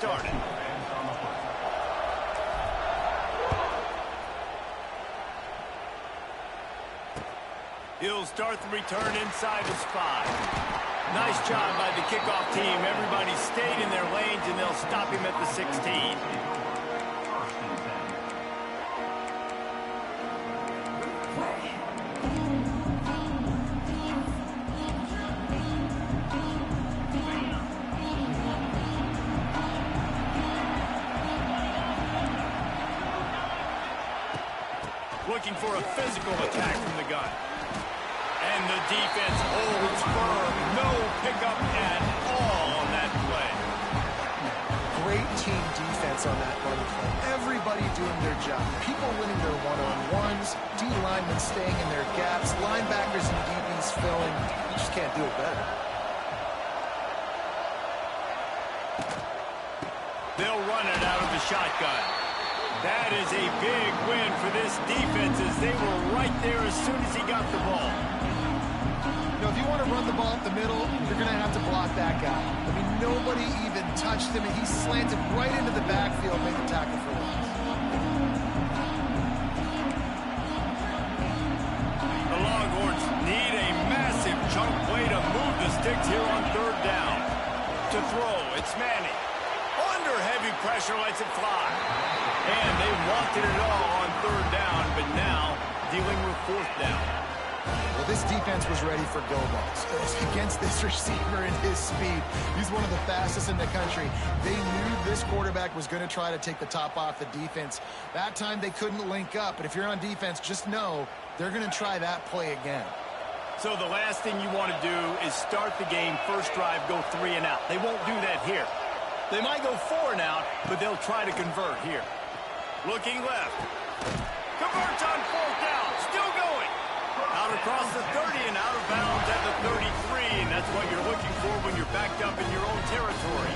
started. He'll start the return inside his 5. Nice job by the kickoff team. Everybody stayed in their lanes, and they'll stop him at the 16. Looking for a physical attack from the gun. And the defense holds firm. No pickup at all on that play. Great team defense on that run play. Everybody doing their job. People winning their one-on-ones, D linemen staying in their gaps, linebackers and DBs filling. You just can't do it better. They'll run it out of the shotgun. That is a big win for this defense as they were right there as soon as he got the ball. You know, if you want to run the ball up the middle, you're going to have to block that guy. I mean, nobody even touched him, and he slanted right into the backfield, made the tackle for loss. The Longhorns need a massive chunk play to move the sticks here on 3rd down. To throw, it's Manning. Under heavy pressure, lets it fly. And they wanted it all on 3rd down, but now dealing with 4th down. Well, this defense was ready for go balls. Against this receiver and his speed, he's one of the fastest in the country. They knew this quarterback was going to try to take the top off the defense. That time they couldn't link up, but if you're on defense, just know they're going to try that play again. So the last thing you want to do is start the game, first drive, go 3 and out. They won't do that here. They might go 4 and out, but they'll try to convert here. Looking left. Converts on 4th down. Still going. Out across the 30 and out of bounds at the 33. And that's what you're looking for when you're backed up in your own territory.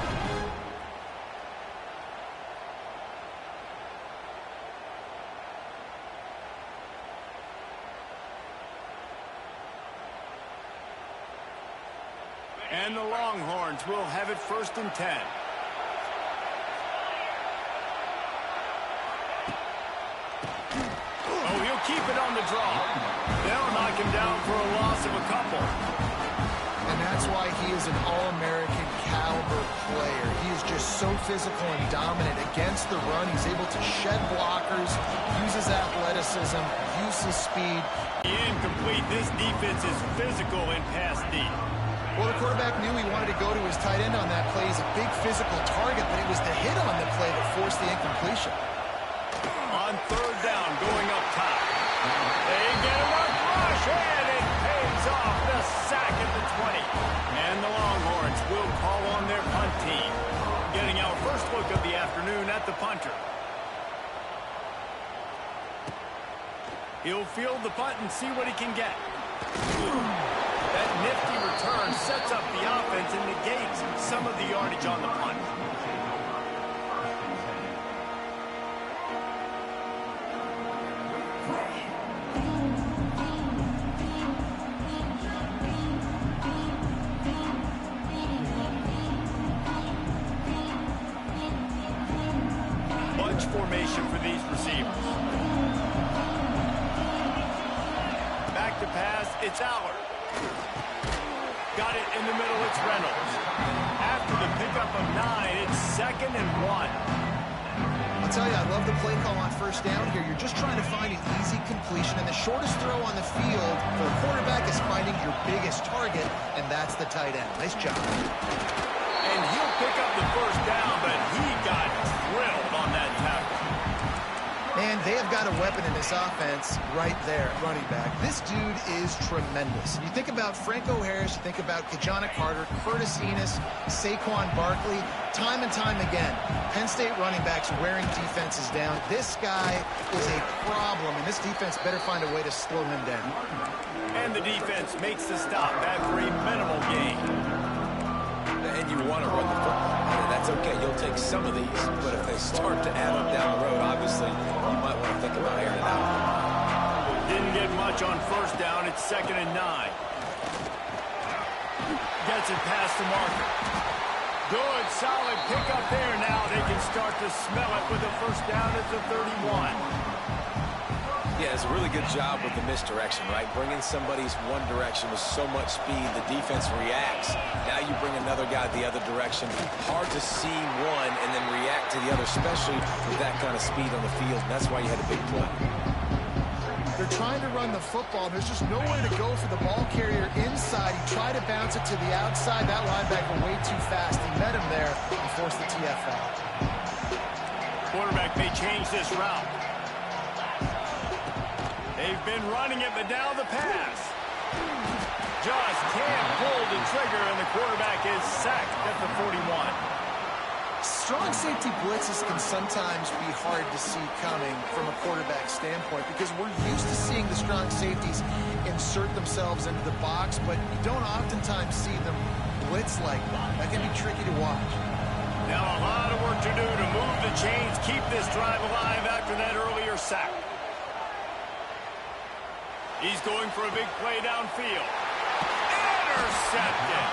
And the Longhorns will have it 1st and 10. Oh, he'll keep it on the draw. They'll knock him down for a loss of a couple. And that's why he is an All-American caliber player. He is just so physical and dominant against the run. He's able to shed blockers, use his athleticism, use his speed. Incomplete. This defense is physical in pass deep. Well, the quarterback knew he wanted to go to his tight end on that play. He's a big physical target, but it was the hit on the play that forced the incompletion. On 3rd down, going up top. They get him a rush, and it pays off the sack at the 20. And the Longhorns will call on their punt team. Getting our first look of the afternoon at the punter. He'll field the punt and see what he can get. That nifty return sets up the offense and negates some of the yardage on the punt. Bunch formation for these receivers. Back to pass, it's Allard. Got it in the middle, it's Reynolds. After the pickup of 9, it's 2nd and 1. I'll tell you, I love the play call on 1st down here. You're just trying to find an easy completion, and the shortest throw on the field for a quarterback is finding your biggest target, and that's the tight end. Nice job. And he'll pick up the 1st down, but he got drilled on that tackle. Man, they have got a weapon in this offense right there at running back. This dude is tremendous. You think about Franco Harris, you think about Kajana Carter, Curtis Enos, Saquon Barkley, time and time again, Penn State running backs wearing defenses down. This guy is a problem, and this defense better find a way to slow him down. And the defense makes the stop after a minimal gain. And you want to run the football. That's okay. You'll take some of these. But if they start to add up down the road, obviously, you might want to think about airing it out. Didn't get much on 1st down. It's 2nd and 9. Gets it past the marker. Good, solid pickup there. Now they can start to smell it with a first down at the 31. Yeah, it's a really good job with the misdirection, right? Bringing somebody's one direction with so much speed, the defense reacts. Now you bring another guy the other direction. Hard to see one and then react to the other, especially with that kind of speed on the field. And that's why you had a big play. They're trying to run the football. There's just nowhere to go for the ball carrier inside. He tried to bounce it to the outside. That linebacker way too fast. He met him there and forced the TFL. Quarterback may change this route. They've been running it, but now the pass. Just can't pull the trigger, and the quarterback is sacked at the 41. Strong safety blitzes can sometimes be hard to see coming from a quarterback standpoint because we're used to seeing the strong safeties insert themselves into the box, but you don't oftentimes see them blitz like that. That can be tricky to watch. Now a lot of work to do to move the chains, keep this drive alive after that earlier sack. He's going for a big play downfield. Intercepted.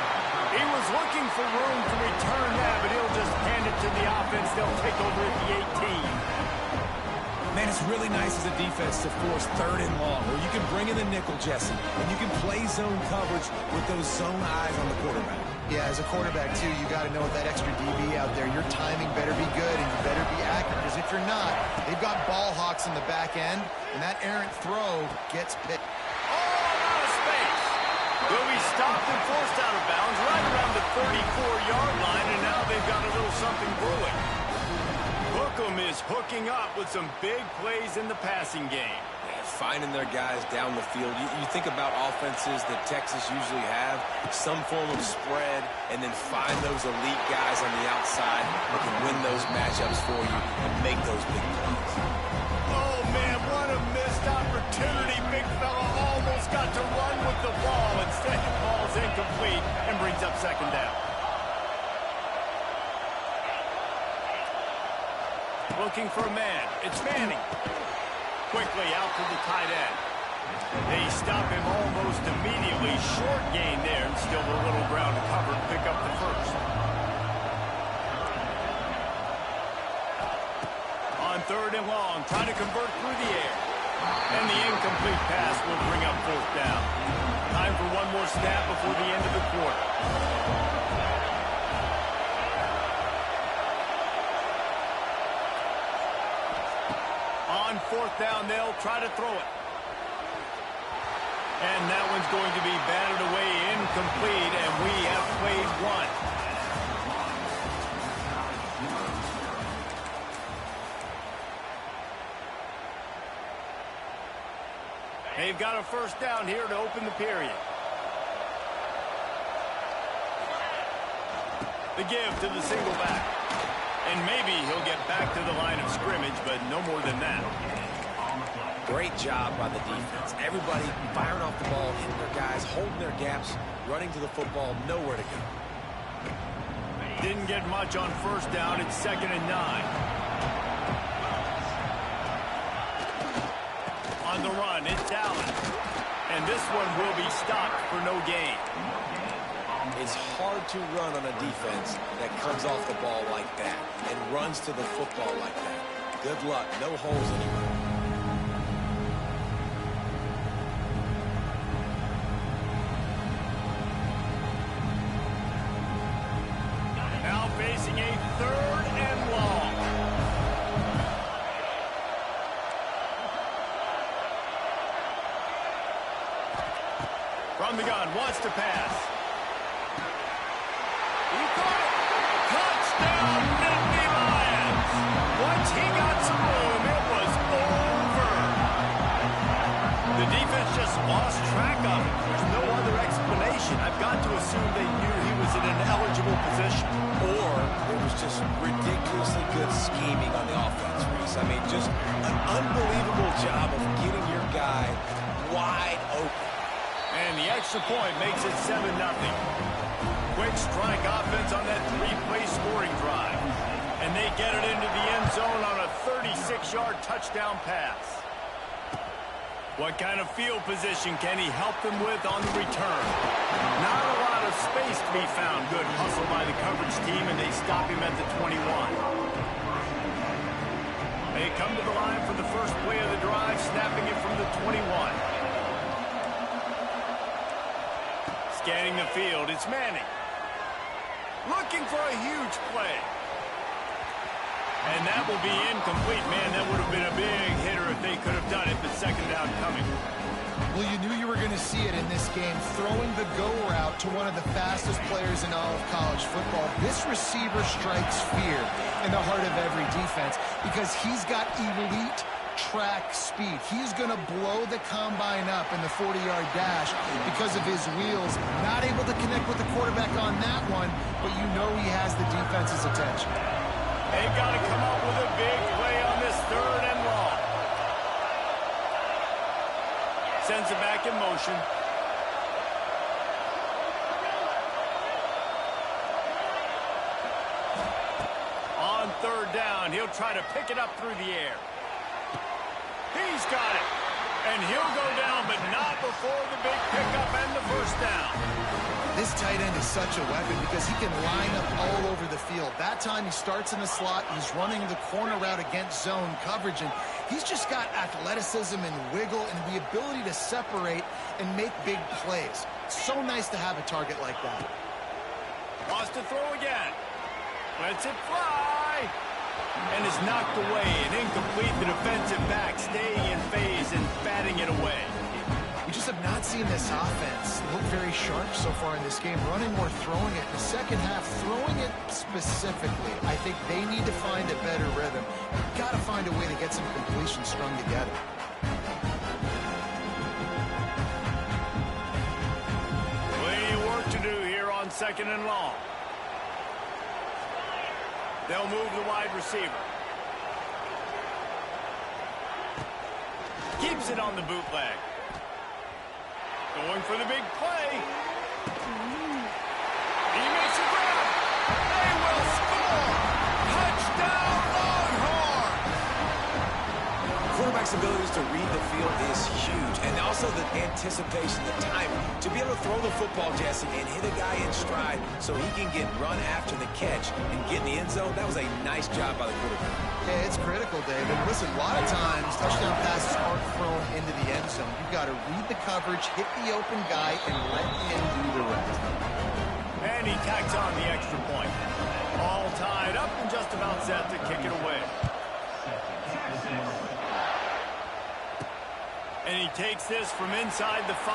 He was looking for room to return that, but he'll just hand it to the offense. They'll take over at the 18. Man, it's really nice as a defense to force 3rd and long, where you can bring in the nickel, Jesse, and you can play zone coverage with those zone eyes on the quarterback. Yeah, as a quarterback, too, you got to know with that extra DB out there, your timing better be good and you better be accurate, because if you're not, they've got ball hawks in the back end, and that errant throw gets picked. Out of space. Will be stopped and forced out of bounds right around the 34-yard line, and now they've got a little something brewing. Hookem is hooking up with some big plays in the passing game. Finding their guys down the field. You think about offenses that Texas usually have, some form of spread, and then find those elite guys on the outside that can win those matchups for you and make those big plays. Oh, man, what a missed opportunity. Big fella almost got to run with the ball. Instead, the ball's incomplete and brings up 2nd down. Looking for a man. It's Manning. Quickly out to the tight end. They stop him almost immediately. Short gain there, and still a little ground to cover to pick up the first. On 3rd and long, trying to convert through the air. And the incomplete pass will bring up 4th down. Time for one more snap before the end of the quarter. On 4th down, they'll try to throw it. And that one's going to be batted away, incomplete, and we have played one. They've got a first down here to open the period. The give to the single back. And maybe he'll get back to the line of scrimmage, but no more than that. Great job by the defense. Everybody firing off the ball, hitting their guys, holding their gaps, running to the football, nowhere to go. Didn't get much on first down. It's 2nd and 9. On the run, it's Allen. And this one will be stopped for no gain. It's hard to run on a defense that comes off the ball like that and runs to the football like that. Good luck. No holes anywhere. Now facing a 3rd and long. From the gun, wants to pass. Touchdown, Nittany Lions. Once he got some room, it was over. The defense just lost track of it. There's no other explanation. I've got to assume they knew he was in an eligible position. Or it was just ridiculously good scheming on the offense, Reese. I mean, just an unbelievable job of getting your guy wide open. And the extra point makes it 7-0. Quick strike offense on that 3-play scoring drive. And they get it into the end zone on a 36-yard touchdown pass. What kind of field position can he help them with on the return? Not a lot of space to be found. Good hustle by the coverage team, and they stop him at the 21. They come to the line for the first play of the drive, snapping it from the 21. Scanning the field, it's Manning. Looking for a huge play. And that will be incomplete. Man, that would have been a big hitter if they could have done it, but second down coming. Well, you knew you were going to see it in this game, throwing the go route to one of the fastest players in all of college football. This receiver strikes fear in the heart of every defense because he's got elite track speed. He's going to blow the combine up in the 40-yard dash because of his wheels. Not able to connect with the quarterback on that one, but you know he has the defense's attention. They've got to come up with a big play on this third and long. Sends it back in motion. On third down, he'll try to pick it up through the air. He's got it. And he'll go down, but not before the big pickup and the first down. This tight end is such a weapon because he can line up all over the field. That time he starts in the slot. He's running the corner route against zone coverage, and he's just got athleticism and wiggle and the ability to separate and make big plays. It's so nice to have a target like that. Wants to throw again. Lets it fly. And is knocked away and incomplete. The defensive back staying in phase and batting it away. We just have not seen this offense look very sharp so far in this game, running or throwing it. In the second half, throwing it specifically, I think they need to find a better rhythm. You've got to find a way to get some completions strung together. Plenty of work to do here on second and long. They'll move the wide receiver. Keeps it on the bootleg. Going for the big play. He makes a grab. They will score. Touchdown, Longhorn. Quarterback's abilities to read the field is huge, and also the anticipation, the timing. To be able to throw the football, Jesse, and hit a guy in stride so he can get run after the catch and get in the end zone, that was a nice job by the quarterback. Yeah, it's critical, David. Listen, a lot of times touchdown passes aren't thrown into the end zone. You've got to read the coverage, hit the open guy, and let him do the rest. And he tacks on the extra point. All tied up and just about set to kick it away. And he takes this from inside the 5.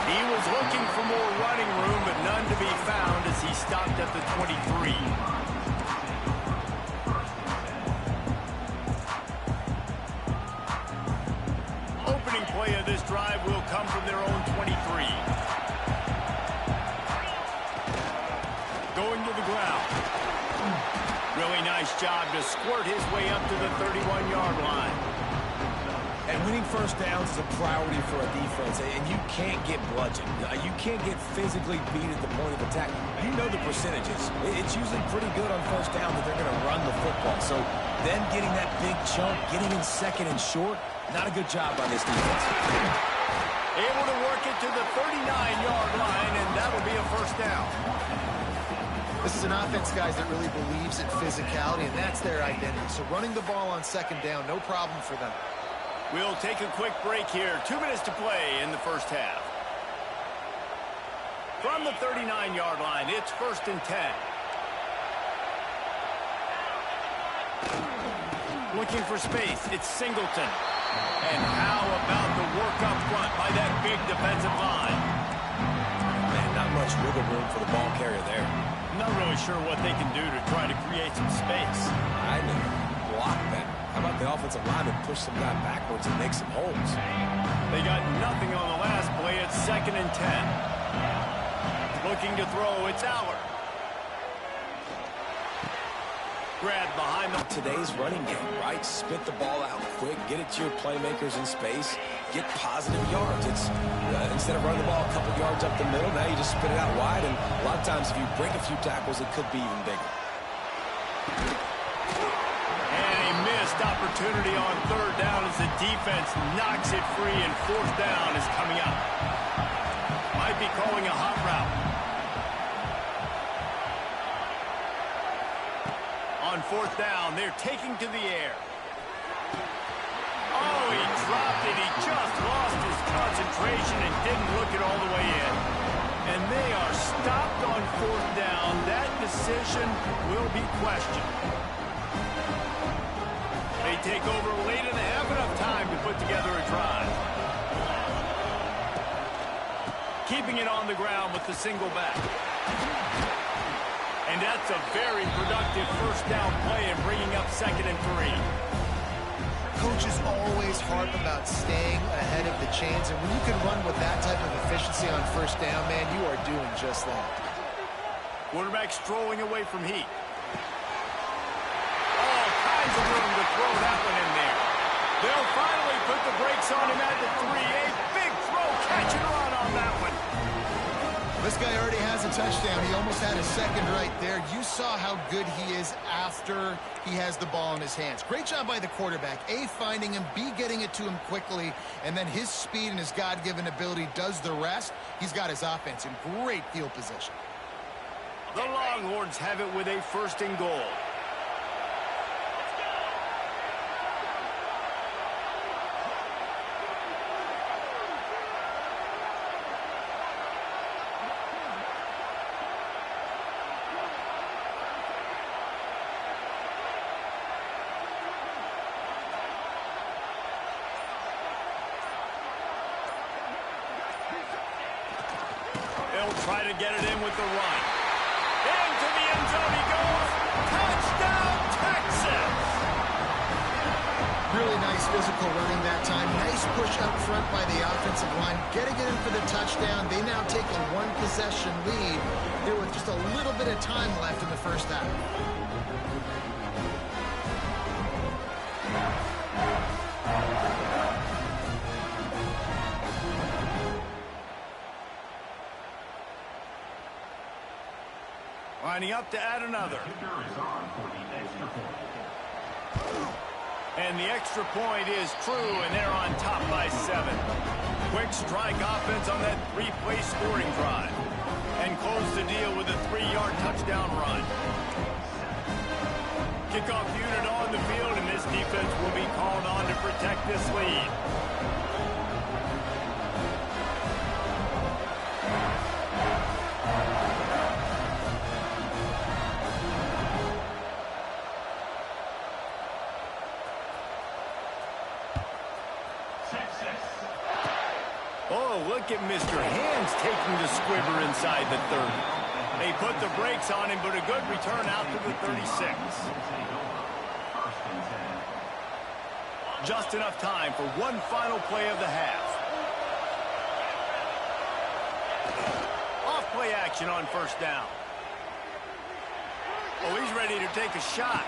He was looking for more running room, but none to be found as he stopped at the 23. Opening play of this drive will come from their own 23. Going to the ground. Really nice job to squirt his way up to the 31-yard line. And winning first downs is a priority for a defense, and you can't get bludgeoned. You can't get physically beat at the point of attack. You know the percentages. It's usually pretty good on first down that they're going to run the football. So then getting that big chunk, getting in second and short, not a good job by this defense. Able to work it to the 39-yard line, and that'll be a first down. This is an offense, guys, that really believes in physicality, and that's their identity. So running the ball on second down, no problem for them. We'll take a quick break here. 2 minutes to play in the first half. From the 39-yard line, it's first and 10. Looking for space, it's Singleton. And how about the work up front by that big defensive line? Man, not much wiggle room for the ball carrier there. Not really sure what they can do to try to create some space. I didn't block that. How about the offensive lineman push some guy backwards and make some holes? They got nothing on the last play. It's second and 10. Looking to throw, it's Aller. Grabbed behind them. Today's running game, right? Spit the ball out quick, get it to your playmakers in space, get positive yards. It's instead of running the ball a couple yards up the middle, now you just spit it out wide, and a lot of times if you break a few tackles, it could be even bigger. And he missed opportunity on third down as the defense knocks it free, and fourth down is coming up. Might be calling a hot route. On fourth down, they're taking to the air. Oh, he dropped it. He just lost his concentration and didn't look it all the way in. And they are stopped on fourth down. That decision will be questioned. They take over late and have enough time to put together a drive. Keeping it on the ground with the single back. And that's a very productive first down play and bringing up 2nd and 3. Coaches always harp about staying ahead of the chains, and when you can run with that type of efficiency on first down, man, you are doing just that. Quarterback strolling away from heat. All kinds of room to throw that one in there. They'll finally put the brakes on him at the 3. A big throw, catch and run on that one. This guy already has a touchdown. He almost had a second right there. You saw how good he is after he has the ball in his hands. Great job by the quarterback. A, finding him, B, getting it to him quickly, and then his speed and his God-given ability does the rest. He's got his offense in great field position. The Longhorns have it with a 1st and goal. They'll try to get it in with the run. Into the end zone he goes. Touchdown, Texas! Really nice physical running that time. Nice push up front by the offensive line. Getting it in for the touchdown. They now take a 1-possession lead here with just a little bit of time left in the first half. Lining up to add another. And the extra point is true, and they're on top by 7. Quick strike offense on that 3-play scoring drive. And close the deal with a 3-yard touchdown run. Kickoff unit on the field, and this defense will be called on to protect this lead. Oh, look at Mr. Hands taking the squibber inside the 30. They put the brakes on him, but a good return out to the 36. Just enough time for one final play of the half. Off play action on first down. Oh, he's ready to take a shot.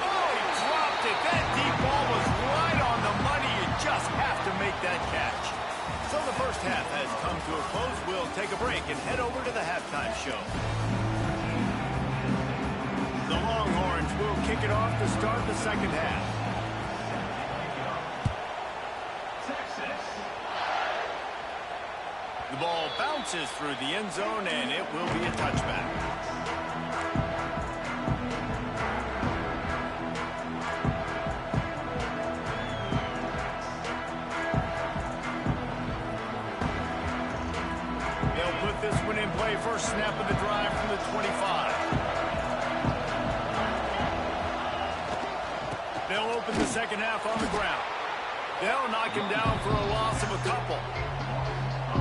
Oh, he dropped it. That deep ball was right on the money. You just have to make that catch. So the first half has come to a close. We'll take a break and head over to the halftime show. The Longhorns will kick it off to start the second half. The ball bounces through the end zone, and it will be a touchback. This one in play, first snap of the drive from the 25. They'll open the second half on the ground. They'll knock him down for a loss of a couple.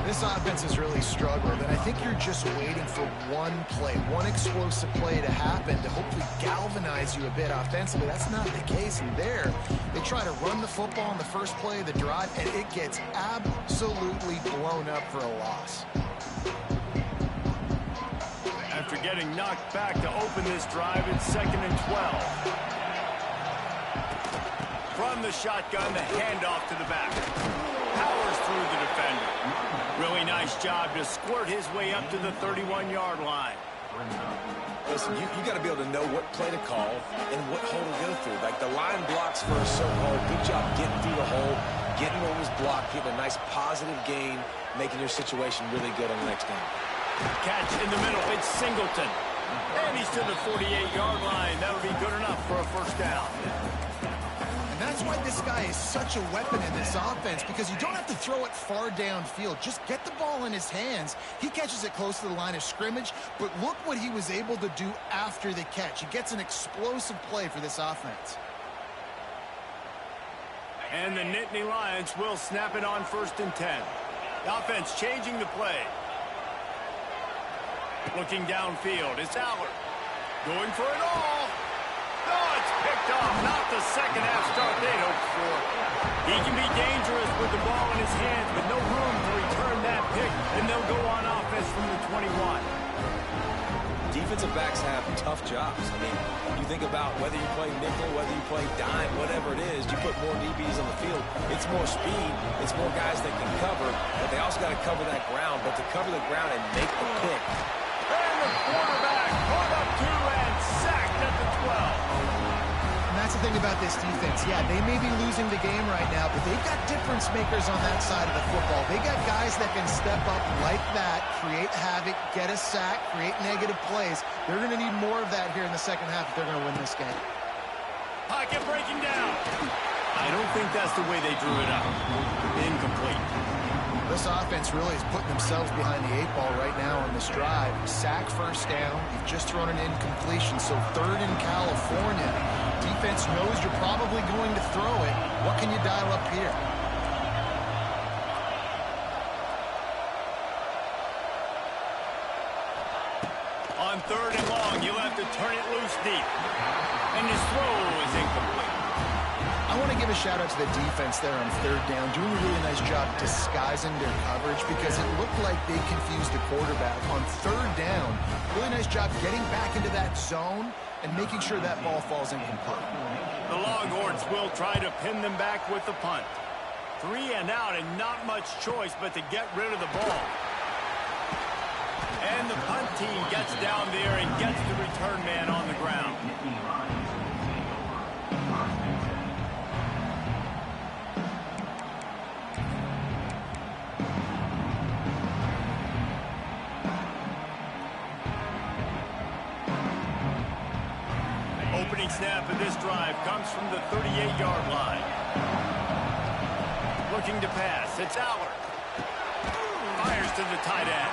This offense has really struggled, and I think you're just waiting for one play, one explosive play to happen to hopefully galvanize you a bit offensively. That's not the case, and there they try to run the football on the first play of the drive, and it gets absolutely blown up for a loss. After getting knocked back to open this drive, it's 2nd and 12. From the shotgun, the handoff to the back. Powers through the defender. Really nice job to squirt his way up to the 31-yard line. Listen, you got to be able to know what play to call and what hole to go through. Like the line blocks for a certain hole. Good job getting through the hole, getting what was blocked, getting a nice positive gain, making your situation really good on the next down. Catch in the middle. It's Singleton. And he's to the 48-yard line. That'll be good enough for a first down. And that's why this guy is such a weapon in this offense, because you don't have to throw it far downfield. Just get the ball in his hands. He catches it close to the line of scrimmage, but look what he was able to do after the catch. He gets an explosive play for this offense. And the Nittany Lions will snap it on 1st and 10. The offense changing the play. Looking downfield, it's Allard. Going for it all. Oh, it's picked off. Not the second half start they'd hoped for. He can be dangerous with the ball in his hands, but no room to return that pick, and they'll go on offense from the 21. Defensive backs have tough jobs. I mean, you think about whether you play nickel, whether you play dime, whatever it is, you put more DBs on the field. It's more speed. It's more guys that can cover, but they also got to cover that ground. But to cover the ground and make the pick. And the quarterback caught up to and sacked at the 12. And that's the thing about this defense. Yeah, they may be losing the game right now, but they've got difference makers on that side of the football. They got guys that can step up like that, create havoc, get a sack, create negative plays. They're going to need more of that here in the second half if they're going to win this game. Pocket breaking down. I don't think that's the way they drew it up. Incomplete. This offense really is putting themselves behind the 8 ball right now on this drive. Sack, first down. You've just thrown an incompletion, so 3rd in California. Defense knows you're probably going to throw it. What can you dial up here? On 3rd and long, you'll have to turn it loose deep. And his throw is incomplete. I want to give a shout-out to the defense there on 3rd down, doing a really nice job disguising their coverage because it looked like they confused the quarterback. On 3rd down, really nice job getting back into that zone and making sure that ball falls incomplete. The Longhorns will try to pin them back with the punt. 3 and out and not much choice but to get rid of the ball. And the punt team gets down there and gets the return man on the ground. Opening snap of this drive comes from the 38-yard line. Looking to pass. It's Allard. Fires to the tight end.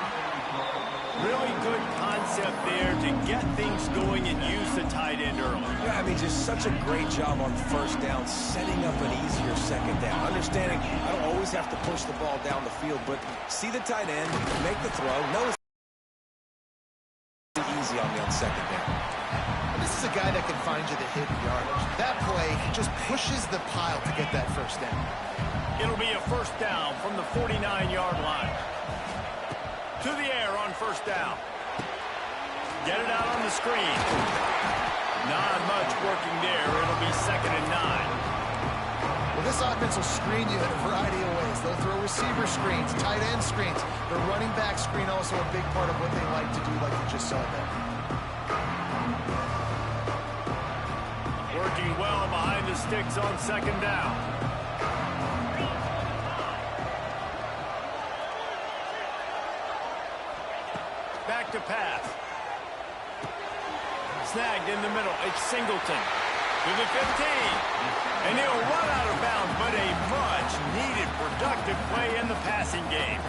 Really good concept there to get things going and use the tight end early. Yeah, I mean, just such a great job on 1st down, setting up an easier 2nd down. Understanding I don't always have to push the ball down the field, but see the tight end, make the throw. Notice easy on me on 2nd down. This is a guy that can find you the hidden yardage. That play just pushes the pile to get that 1st down. It'll be a 1st down from the 49-yard line. To the air on 1st down. Get it out on the screen. Not much working there. It'll be 2nd and 9. Well, this offense will screen you in a variety of ways. They'll throw receiver screens, tight end screens. The running back screen also a big part of what they like to do, like you just saw there. Working well behind the sticks on 2nd down. Back to pass. Snagged in the middle. It's Singleton. To the 15. And he'll run out of bounds, but a much-needed productive play in the passing game.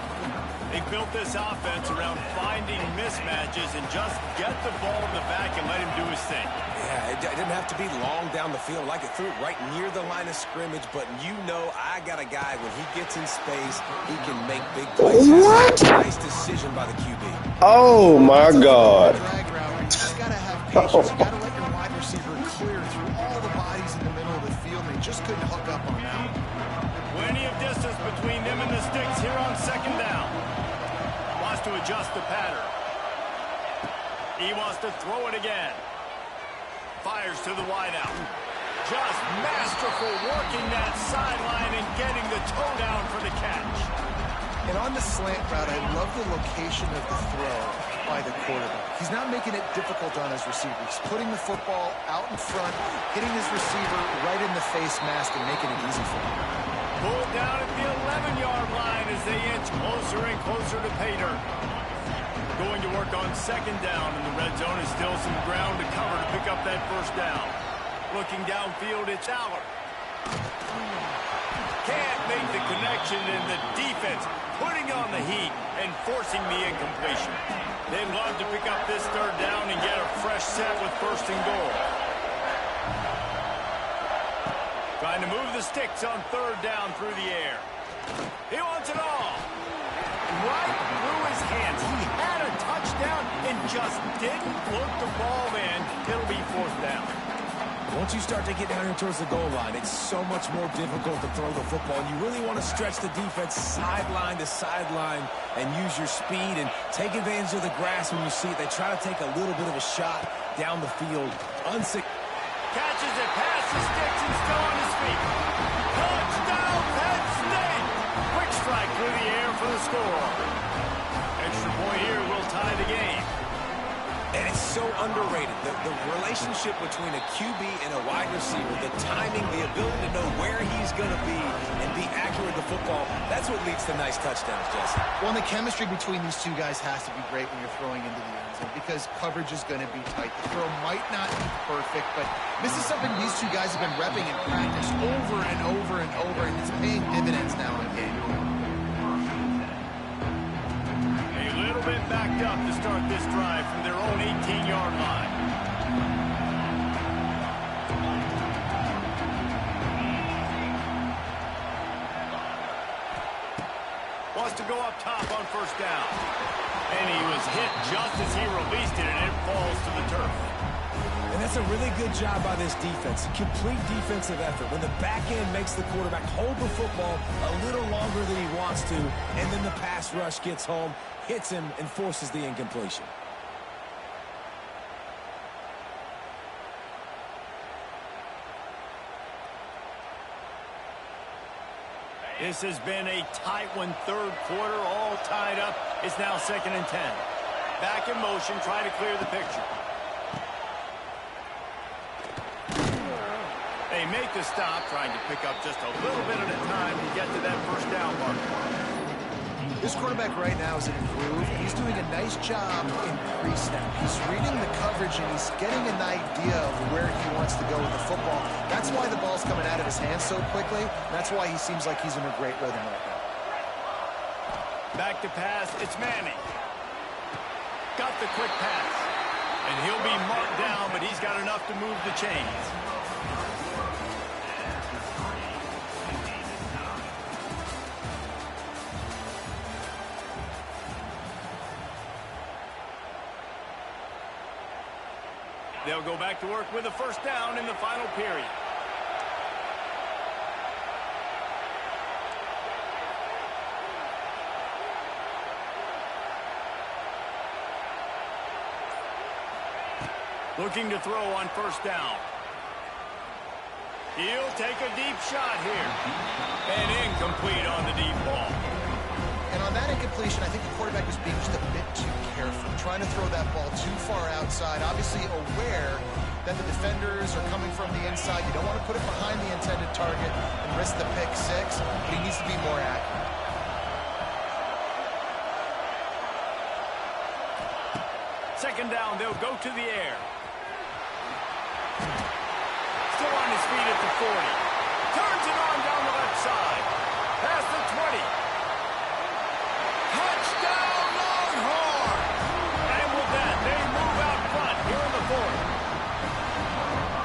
They built this offense around finding mismatches and just get the ball in the back and let him do his thing. Yeah, it didn't have to be long down the field. Like it threw it right near the line of scrimmage, but you know I got a guy, when he gets in space, he can make big plays. What? Nice decision by the QB. Oh, my God. Drag route, you just got to have patience. You got to let your wide receiver clear through all the bodies in the middle of the field. They just couldn't hook up on that one. Plenty of distance between them and the sticks here on 2nd down. Wants to adjust the pattern. He wants to throw it again. Fires to the wideout. Just masterful working that sideline and getting the toe down for the catch. And on the slant route, I love the location of the throw. by the quarterback. He's not making it difficult on his receivers. He's putting the football out in front, hitting his receiver right in the face mask and making it easy for him. Pulled down at the 11-yard line as they inch closer and closer to pay dirt. Going to work on second down, and the red zone is still some ground to cover to pick up that first down. Looking downfield, it's Aller. Can't make the connection, and the defense putting on the heat and forcing the incompletion. They'd love to pick up this third down and get a fresh set with first and goal. Trying to move the sticks on third down through the air. He wants it all. Right through his hands. He had a touchdown and just didn't look the ball in. It'll be fourth down. Once you start to get down here towards the goal line, it's so much more difficult to throw the football. And you really want to stretch the defense sideline to sideline and use your speed and take advantage of the grass when you see it. They try to take a little bit of a shot down the field. Catches it past the sticks and still on his feet. Touchdown, Penn State! Quick strike through the air for the score. Extra point here will tie the game. And it's so underrated. The relationship between a QB and a wide receiver, the timing, the ability to know where he's going to be and be accurate with the football, that's what leads to nice touchdowns, Jesse. Well, and the chemistry between these two guys has to be great when you're throwing into the end zone because coverage is going to be tight. The throw might not be perfect, but this is something these two guys have been repping in practice over and over and over, and it's paying dividends now in the game. A little bit backed up to start this drive from their own 18-yard line. Wants to go up top on first down. And he was hit just as he released it, and it falls to the turf. And that's a really good job by this defense. Complete defensive effort. When the back end makes the quarterback hold the football a little longer than he wants to, and then the pass rush gets home, hits him, and forces the incompletion. This has been a tight one, third quarter, all tied up. It's now 2nd and 10. Back in motion, try to clear the picture. They make the stop, trying to pick up just a little bit at a time to get to that first down mark. This quarterback right now is an improve. He's doing a nice job in pre-snap. He's reading the coverage, and he's getting an idea of where he wants to go with the football. That's why the ball's coming out of his hands so quickly. That's why he seems like he's in a great rhythm right now. Back to pass, it's Manning. Got the quick pass. And he'll be marked down, but he's got enough to move the chains. They'll go back to work with a first down in the final period. Looking to throw on first down. He'll take a deep shot here. And incomplete on the deep ball. And on that incompletion, I think the quarterback was being just a bit too careful, trying to throw that ball too far outside, obviously aware that the defenders are coming from the inside. You don't want to put it behind the intended target and risk the pick six, but he needs to be more accurate. Second down, they'll go to the air. Still on his feet at the 40. Turns it on down the left side. Past the 20. Touchdown, Longhorn! And with that, they move out front here in the fourth.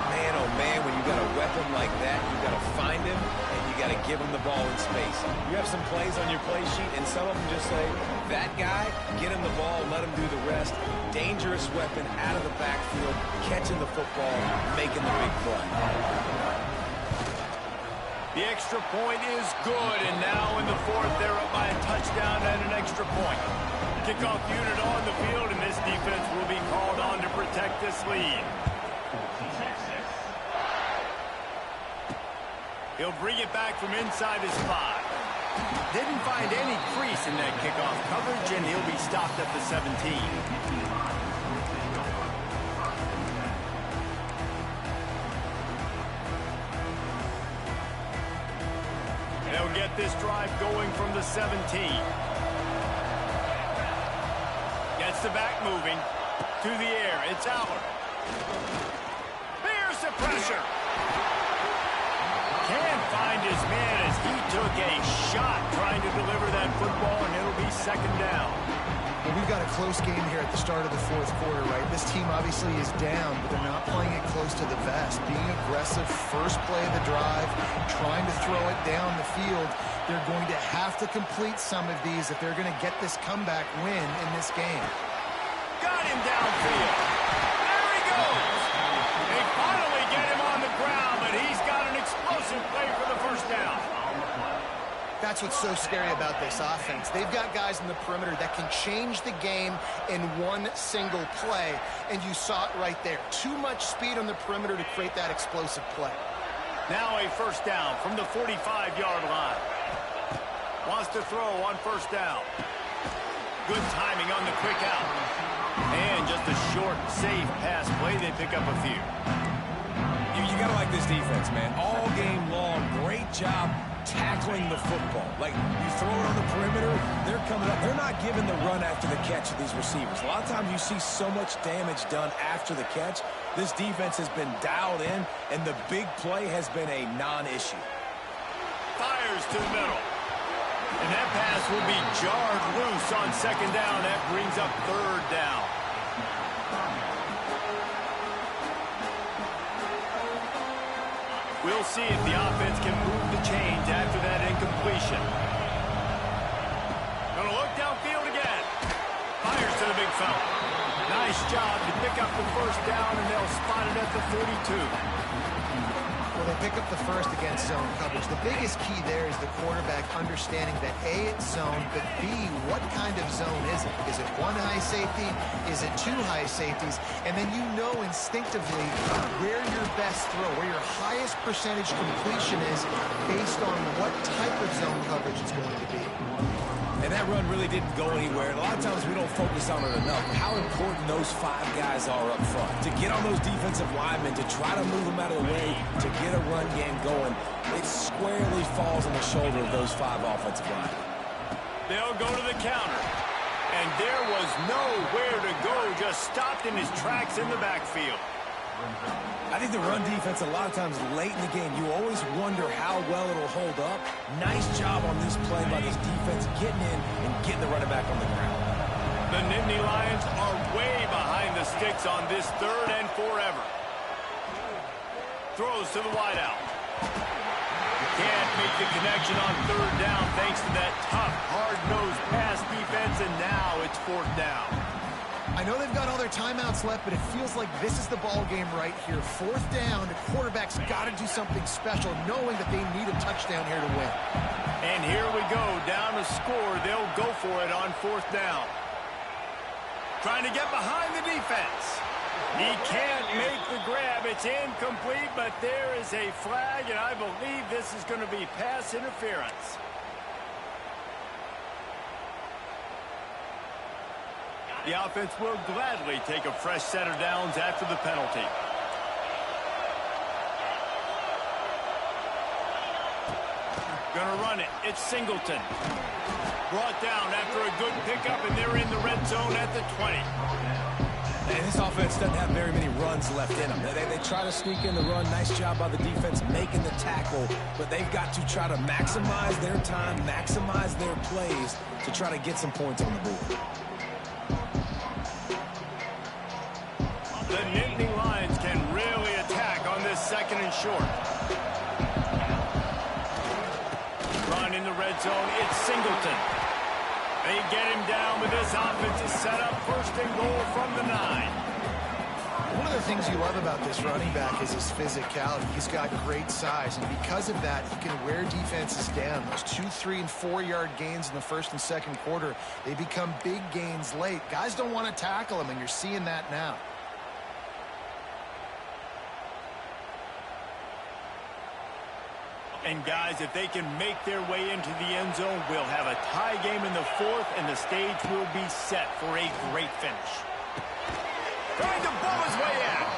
Man, oh man, when you got a weapon like that, you got to find him, and you got to give him the ball in space. You have some plays on your play sheet, and some of them just say, that guy, get him the ball, let him do the rest. Dangerous weapon out of the backfield, catching the football, making the big play. The extra point is good, and now in the fourth, they're up by a touchdown and an extra point. Kickoff unit on the field, and this defense will be called on to protect this lead. He'll bring it back from inside his 5. Didn't find any crease in that kickoff coverage, and he'll be stopped at the 17. They'll get this drive going from the 17. Gets the back moving. To the air, it's Aller. Here's the pressure. Can't find his man as he took a shot trying to deliver that football, and it'll be second down. Well, we've got a close game here at the start of the fourth quarter, right? This team obviously is down, but they're not playing it close to the vest. Being aggressive, first play of the drive, trying to throw it down the field. They're going to have to complete some of these if they're going to get this comeback win in this game. Got him downfield. There he goes. They finally get him on the ground, but he's got an explosive play for the first down. That's what's so scary about this offense. They've got guys in the perimeter that can change the game in one single play, and you saw it right there. Too much speed on the perimeter to create that explosive play. Now a first down from the 45-yard line. Wants to throw on first down. Good timing on the quick out. And just a short, safe pass play. They pick up a few. You got to like this defense, man. All game long, great job tackling the football. Like, you throw it on the perimeter, they're coming up. They're not giving the run after the catch of these receivers. A lot of times you see so much damage done after the catch. This defense has been dialed in, and the big play has been a non-issue. Fires to the middle. And that pass will be jarred loose on second down. That brings up third down. We'll see if the offense can move the chains after that incompletion. Gonna look downfield again. Fires to the big fella. Nice job to pick up the first down, and they'll spot it at the 42. Well, they pick up the first against zone coverage. The biggest key there is the quarterback understanding that A, it's zone, but B, what kind of zone is it? Is it one high safety? Is it two high safeties? And then you know instinctively where your best throw, where your highest percentage completion is based on what type of zone coverage it's going to be. And that run really didn't go anywhere. And a lot of times we don't focus on it enough. How important those five guys are up front. To get on those defensive linemen, to try to move them out of the way, to get a run game going, it squarely falls on the shoulder of those five offensive linemen. They'll go to the counter. And there was nowhere to go, just stopped in his tracks in the backfield. I think the run defense, a lot of times late in the game, you always wonder how well it'll hold up. Nice job on this play by this defense getting in and getting the running back on the ground. The Nittany Lions are way behind the sticks on this third and forever. Throws to the wideout. Can't make the connection on third down thanks to that tough, hard-nosed pass defense, and now it's fourth down. I know they've got all their timeouts left, but it feels like this is the ball game right here. Fourth down, the quarterback's got to do something special, knowing that they need a touchdown here to win. And here we go, down to score. They'll go for it on fourth down. Trying to get behind the defense. He can't make the grab. It's incomplete, but there is a flag, and I believe this is going to be pass interference. The offense will gladly take a fresh set of downs after the penalty. Gonna run it. It's Singleton. Brought down after a good pickup, and they're in the red zone at the 20. And this offense doesn't have very many runs left in them. They try to sneak in the run. Nice job by the defense making the tackle, but they've got to try to maximize their time, maximize their plays to try to get some points on the board. The Nittany Lions can really attack on this second and short. Run in the red zone, it's Singleton. They get him down with this offensive setup. First and goal from the 9. One of the things you love about this running back is his physicality. He's got great size, and because of that, he can wear defenses down. Those 2, 3, and 4-yard gains in the first and second quarter, they become big gains late. Guys don't want to tackle him, and you're seeing that now. And, guys, if they can make their way into the end zone, we'll have a tie game in the fourth, and the stage will be set for a great finish. Trying to blow his way out.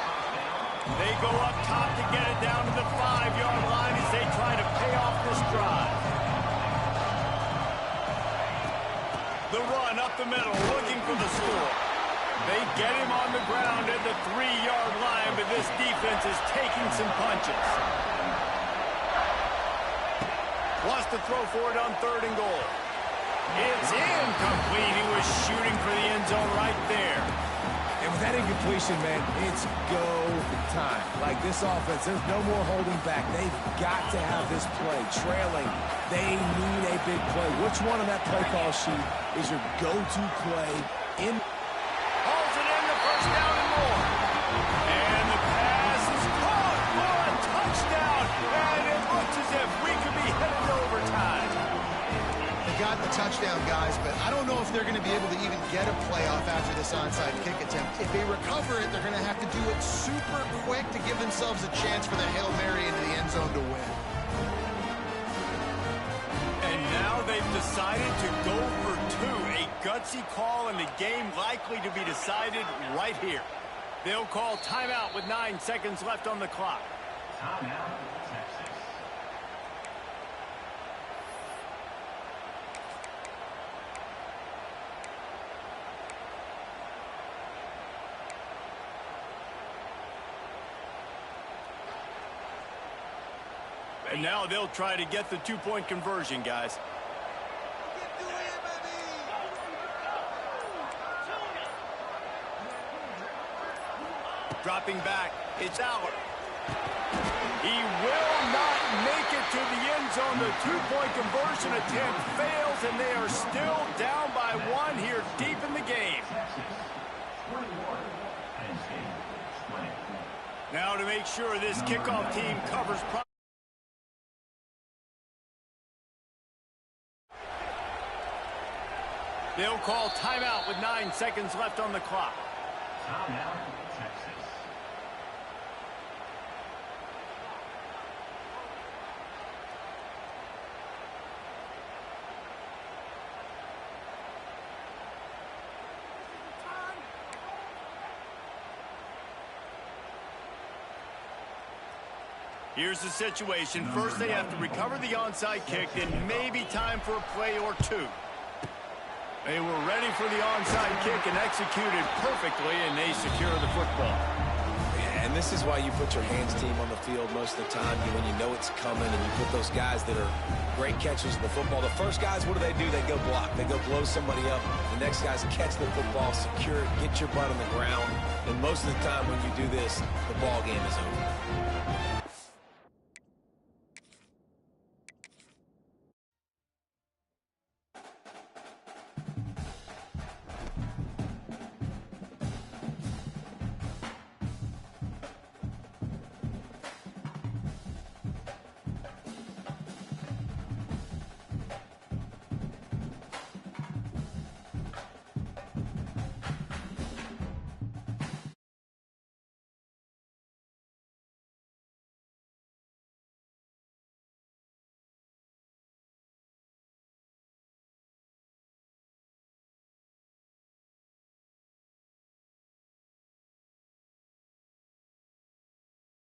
They go up top to get it down to the 5-yard line as they try to pay off this drive. The run up the middle, looking for the score. They get him on the ground at the 3-yard line, but this defense is taking some punches. Wants to throw for it on 3rd and goal. It's incomplete. He was shooting for the end zone right there. And with that incompletion, man, it's go time. Like this offense, there's no more holding back. They've got to have this play. Trailing, they need a big play. Which one on that play call sheet is your go-to play in? Hauls it in, the first down and more. And the pass is caught for a touchdown. And it looks as if we could be headed to overtime. They got the touchdown, guys, but I don't know if they're going to be able to even get a playoff after this onside kick attempt. If they recover it, they're going to have to do it super quick to give themselves a chance for the Hail Mary into the end zone to win. And now they've decided to go for 2. A gutsy call, and the game likely to be decided right here. They'll call timeout with 9 seconds left on the clock. Timeout, Texas. And now they'll try to get the 2-point conversion, guys. Dropping back, it's Aller. He will not make it to the end zone. The 2-point conversion attempt fails, and they are still down by 1 here deep in the game. Now to make sure this kickoff team covers properly. They'll call timeout with 9 seconds left on the clock. Timeout, Texas. Here's the situation. First, they have to recover the onside kick, then maybe time for a play or 2. They were ready for the onside kick and executed perfectly, and they secure the football. Yeah, and this is why you put your hands team on the field most of the time when you know it's coming, and you put those guys that are great catchers of the football. The first guys, what do? They go block. They go blow somebody up. The next guys catch the football, secure it, get your butt on the ground. And most of the time when you do this, the ball game is over.